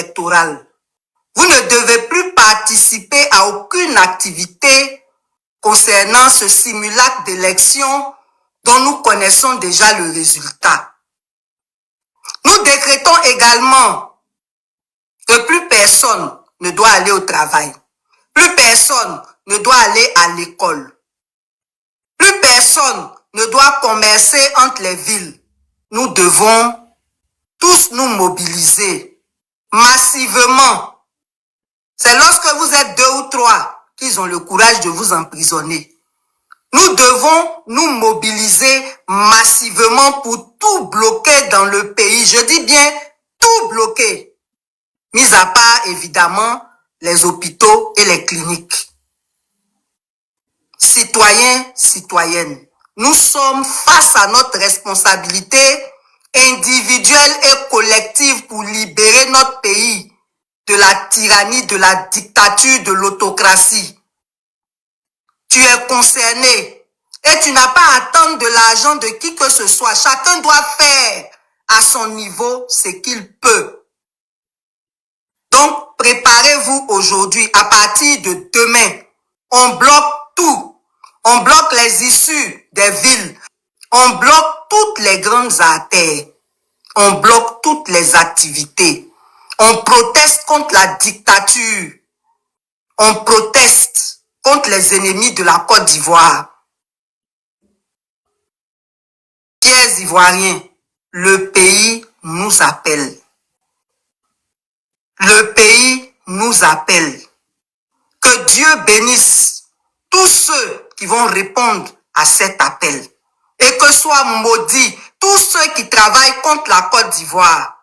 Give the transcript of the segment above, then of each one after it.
électorale. Vous ne devez plus participer à aucune activité concernant ce simulacre d'élection dont nous connaissons déjà le résultat. Nous décrétons également que plus personne ne doit aller au travail, plus personne ne doit aller à l'école, plus personne ne doit commercer entre les villes. Nous devons tous nous mobiliser massivement. C'est lorsque vous êtes 2 ou 3 qu'ils ont le courage de vous emprisonner. Nous devons nous mobiliser massivement pour tout bloquer dans le pays. Je dis bien tout bloquer. Mis à part, évidemment, les hôpitaux et les cliniques. Citoyens, citoyennes, nous sommes face à notre responsabilité individuelle et collective pour libérer notre pays de la tyrannie, de la dictature, de l'autocratie. Tu es concerné et tu n'as pas à attendre de l'argent de qui que ce soit. Chacun doit faire à son niveau ce qu'il peut. Donc, préparez-vous aujourd'hui. À partir de demain, on bloque tout. On bloque les issues des villes. On bloque toutes les grandes artères. On bloque toutes les activités. On proteste contre la dictature. On proteste contre les ennemis de la Côte d'Ivoire. Chers Ivoiriens, le pays nous appelle. Le pays nous appelle. Que Dieu bénisse tous ceux qui vont répondre à cet appel. Et que soient maudits tous ceux qui travaillent contre la Côte d'Ivoire.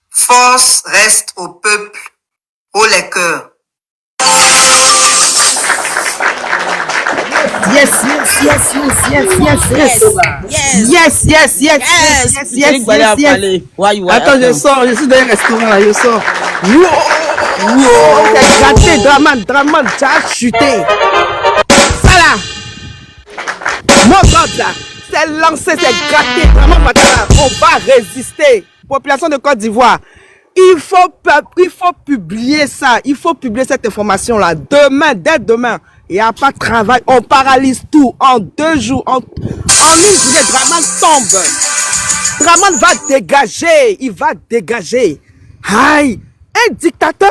Force reste au peuple, haut les cœurs. Yes, yes, yes, yes, yes, yes, yes. Yes, yes, yes, yes, yes, yes, yes. Attends, je sors, je suis dans un restaurant là, je sors. Wow, c'est gâté, Draman, tu as chuté. Ça là, mon God là, c'est lancé, c'est gâté, Draman Ouattara, on va résister. Population de Côte d'Ivoire, il faut publier ça, il faut publier cette information là. Demain, dès demain. Il n'y a pas de travail, on paralyse tout en 2 jours, en une journée, Draman tombe. Draman va dégager, il va dégager. Aïe, un dictateur?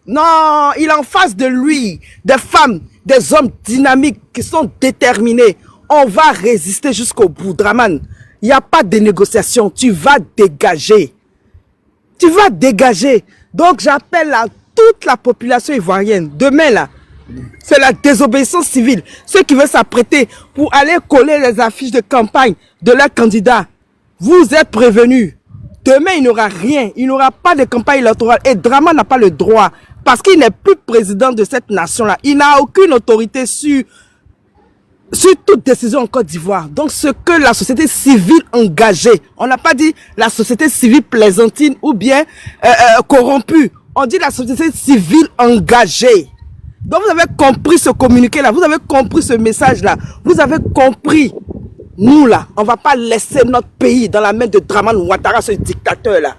Non, il est en face de lui, des femmes, des hommes dynamiques qui sont déterminés. On va résister jusqu'au bout, Draman. Il n'y a pas de négociation, tu vas dégager. Tu vas dégager. Donc j'appelle à toute la population ivoirienne, demain là, c'est la désobéissance civile. Ceux qui veulent s'apprêter pour aller coller les affiches de campagne de leurs candidats, vous êtes prévenus. Demain, il n'y aura rien. Il n'y aura pas de campagne électorale. Et Draman n'a pas le droit. Parce qu'il n'est plus président de cette nation-là. Il n'a aucune autorité sur toute décision en Côte d'Ivoire. Donc, ce que la société civile engagée, on n'a pas dit la société civile plaisantine ou bien corrompue. On dit la société civile engagée. Donc vous avez compris ce communiqué-là, vous avez compris ce message-là, vous avez compris, nous là, on ne va pas laisser notre pays dans la main de Draman Ouattara, ce dictateur-là.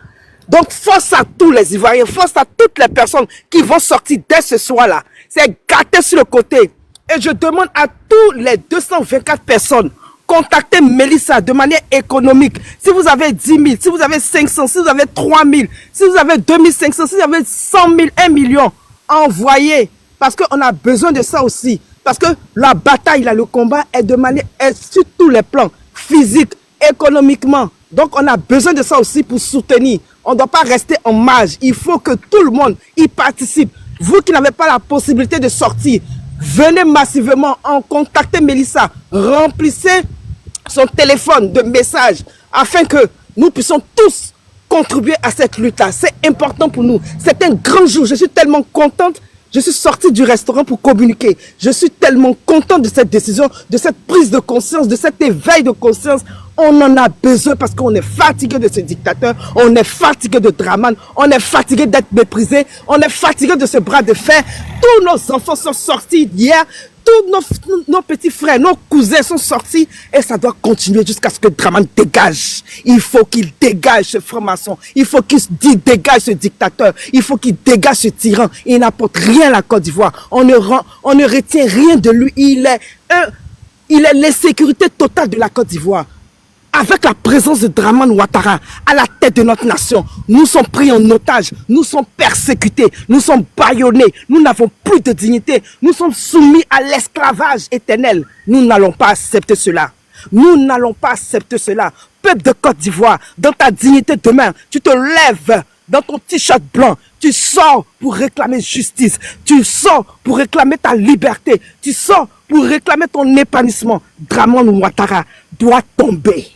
Donc force à tous les Ivoiriens, force à toutes les personnes qui vont sortir dès ce soir-là. C'est gâté sur le côté. Et je demande à tous les 224 personnes, contactez Mélissa de manière économique. Si vous avez 10 000, si vous avez 500, si vous avez 3 000, si vous avez 2500, si vous avez 100 000, 1 million, envoyez. Parce qu'on a besoin de ça aussi. Parce que la bataille, là, le combat est de manière, est sur tous les plans, physique, économiquement. Donc on a besoin de ça aussi pour soutenir. On ne doit pas rester en marge. Il faut que tout le monde y participe. Vous qui n'avez pas la possibilité de sortir, venez massivement en contacter Mélissa. Remplissez son téléphone de messages afin que nous puissions tous contribuer à cette lutte-là. C'est important pour nous. C'est un grand jour. Je suis tellement contente. Je suis sorti du restaurant pour communiquer. Je suis tellement content de cette décision, de cette prise de conscience, de cet éveil de conscience On en a besoin parce qu'on est fatigué de ce dictateur, on est fatigué de Dramane, on est fatigué d'être méprisé, on est fatigué de ce bras de fer. Tous nos enfants sont sortis hier, tous nos petits frères, nos cousins sont sortis et ça doit continuer jusqu'à ce que Dramane dégage. Il faut qu'il dégage ce franc-maçon, il faut qu'il dégage ce dictateur, il faut qu'il dégage ce tyran. Il n'apporte rien à la Côte d'Ivoire, on ne retient rien de lui, il est l'insécurité totale de la Côte d'Ivoire. Avec la présence de Dramane Ouattara à la tête de notre nation, nous sommes pris en otage, nous sommes persécutés, nous sommes bâillonnés, nous n'avons plus de dignité, nous sommes soumis à l'esclavage éternel. Nous n'allons pas accepter cela. Nous n'allons pas accepter cela. Peuple de Côte d'Ivoire, dans ta dignité demain, tu te lèves dans ton t-shirt blanc, tu sors pour réclamer justice, tu sors pour réclamer ta liberté, tu sors pour réclamer ton épanouissement. Dramane Ouattara doit tomber.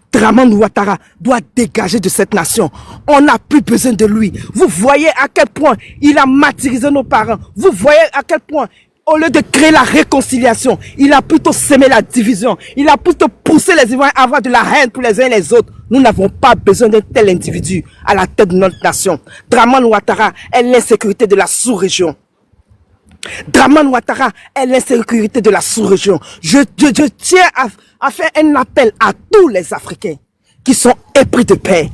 Dramane Ouattara doit dégager de cette nation. On n'a plus besoin de lui. Vous voyez à quel point il a martyrisé nos parents. Vous voyez à quel point, au lieu de créer la réconciliation, il a plutôt sémé la division. Il a plutôt poussé les Ivoiriens à avoir de la haine pour les uns et les autres. Nous n'avons pas besoin d'un tel individu à la tête de notre nation. Dramane Ouattara est l'insécurité de la sous-région. Dramane Ouattara est l'insécurité de la sous-région. Je tiens à faire un appel à tous les Africains qui sont épris de paix.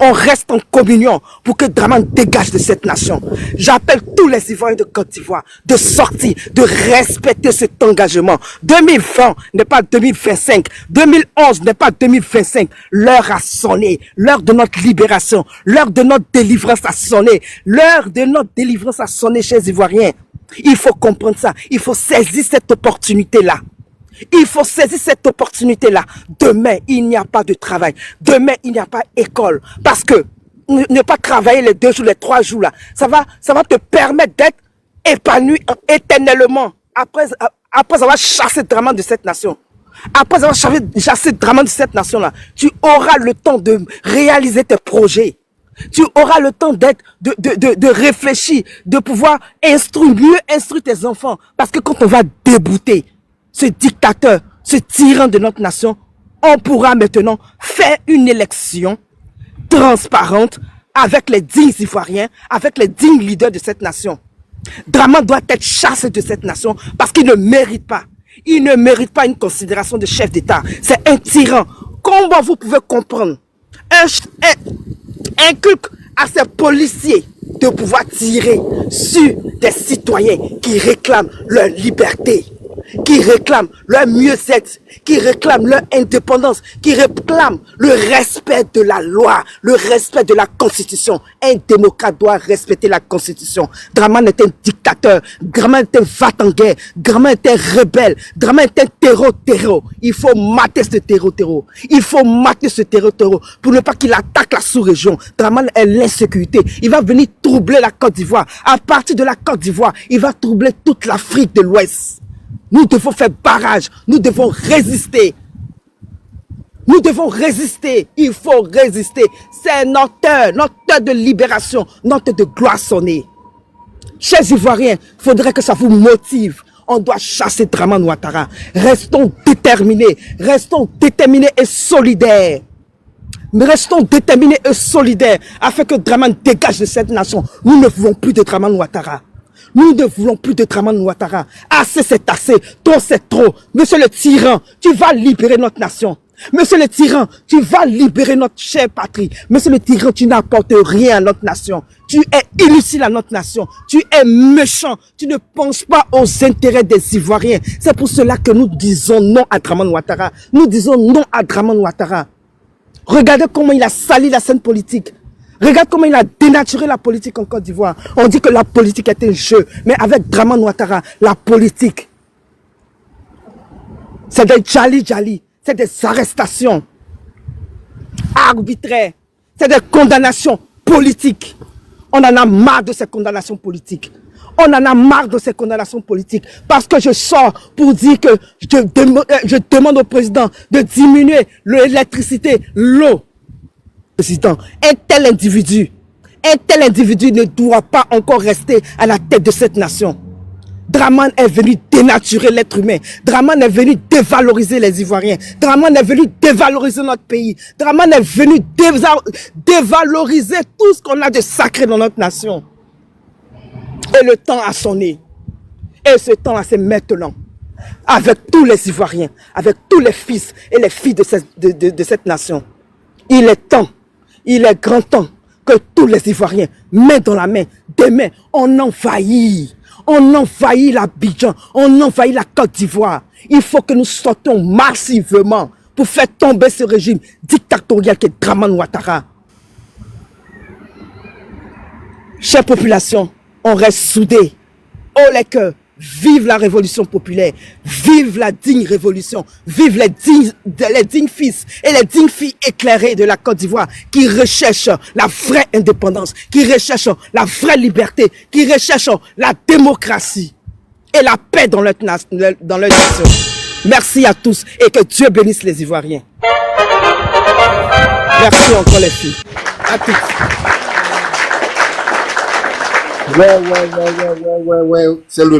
On reste en communion pour que Dramane dégage de cette nation. J'appelle tous les Ivoiriens de Côte d'Ivoire de sortir, de respecter cet engagement. 2020 n'est pas 2025. 2011 n'est pas 2025. L'heure a sonné. L'heure de notre libération. L'heure de notre délivrance a sonné. L'heure de notre délivrance a sonné, chers Ivoiriens. Il faut comprendre ça. Il faut saisir cette opportunité-là. Il faut saisir cette opportunité-là. Demain, il n'y a pas de travail. Demain, il n'y a pas d'école. Parce que ne pas travailler les 2 jours, les 3 jours, là, ça va te permettre d'être épanoui éternellement. Après avoir chassé Dramane de cette nation. Après avoir chassé Dramane de cette nation-là, tu auras le temps de réaliser tes projets. Tu auras le temps de réfléchir, de pouvoir mieux instruire tes enfants. Parce que quand on va débouter ce dictateur, ce tyran de notre nation, on pourra maintenant faire une élection transparente avec les dignes Ivoiriens, avec les dignes leaders de cette nation. Dramane doit être chassé de cette nation parce qu'il ne mérite pas. Il ne mérite pas une considération de chef d'État. C'est un tyran. Comment vous pouvez comprendre inculque à ces policiers de pouvoir tirer sur des citoyens qui réclament leur liberté, qui réclament leur mieux-être, qui réclament leur indépendance, qui réclament le respect de la loi, le respect de la Constitution. Un démocrate doit respecter la Constitution. Dramane est un dictateur, Dramane est un va-t-en-guerre, Dramane est un rebelle, Dramane est un terreau. Il faut mater ce terreau. Il faut mater ce terreau pour ne pas qu'il attaque la sous-région. Dramane est l'insécurité. Il va venir troubler la Côte d'Ivoire. À partir de la Côte d'Ivoire, il va troubler toute l'Afrique de l'Ouest. Nous devons faire barrage. Nous devons résister. Nous devons résister. Il faut résister. C'est notre heure de libération, notre heure de gloire sonnée. Chers Ivoiriens, il faudrait que ça vous motive. On doit chasser Dramane Ouattara. Restons déterminés et solidaires. Restons déterminés et solidaires afin que Dramane dégage de cette nation. Nous ne voulons plus de Dramane Ouattara. Nous ne voulons plus de Dramane Ouattara. Assez, c'est assez. Trop, c'est trop. Monsieur le tyran, tu vas libérer notre nation. Monsieur le tyran, tu vas libérer notre chère patrie. Monsieur le tyran, tu n'apportes rien à notre nation. Tu es inutile à notre nation. Tu es méchant. Tu ne penses pas aux intérêts des Ivoiriens. C'est pour cela que nous disons non à Dramane Ouattara. Nous disons non à Dramane Ouattara. Regardez comment il a sali la scène politique. Regarde comment il a dénaturé la politique en Côte d'Ivoire. On dit que la politique est un jeu. Mais avec Dramane Ouattara, la politique, c'est des djali. C'est des arrestations arbitraires. C'est des condamnations politiques. On en a marre de ces condamnations politiques. Parce que je sors pour dire que je demande au président de diminuer l'électricité, l'eau. Président, un tel individu ne doit pas encore rester à la tête de cette nation. Dramane est venu dénaturer l'être humain. Dramane est venu dévaloriser les Ivoiriens. Dramane est venu dévaloriser notre pays. Dramane est venu dévaloriser tout ce qu'on a de sacré dans notre nation. Et le temps a sonné. Et ce temps-là, c'est maintenant. Avec tous les Ivoiriens, avec tous les fils et les filles de cette nation. Il est temps, il est grand temps que tous les Ivoiriens, main dans la main, demain, on envahit l'Abidjan, on envahit la Côte d'Ivoire. Il faut que nous sortions massivement pour faire tomber ce régime dictatorial qui est Dramane Ouattara. Chère population, on reste soudés. Oh les cœurs, vive la révolution populaire, vive la digne révolution, vive les dignes fils et les dignes filles éclairées de la Côte d'Ivoire qui recherchent la vraie indépendance, qui recherchent la vraie liberté, qui recherchent la démocratie et la paix dans leur nation. Merci à tous et que Dieu bénisse les Ivoiriens. Merci encore les filles. À toutes. Ouais. C'est le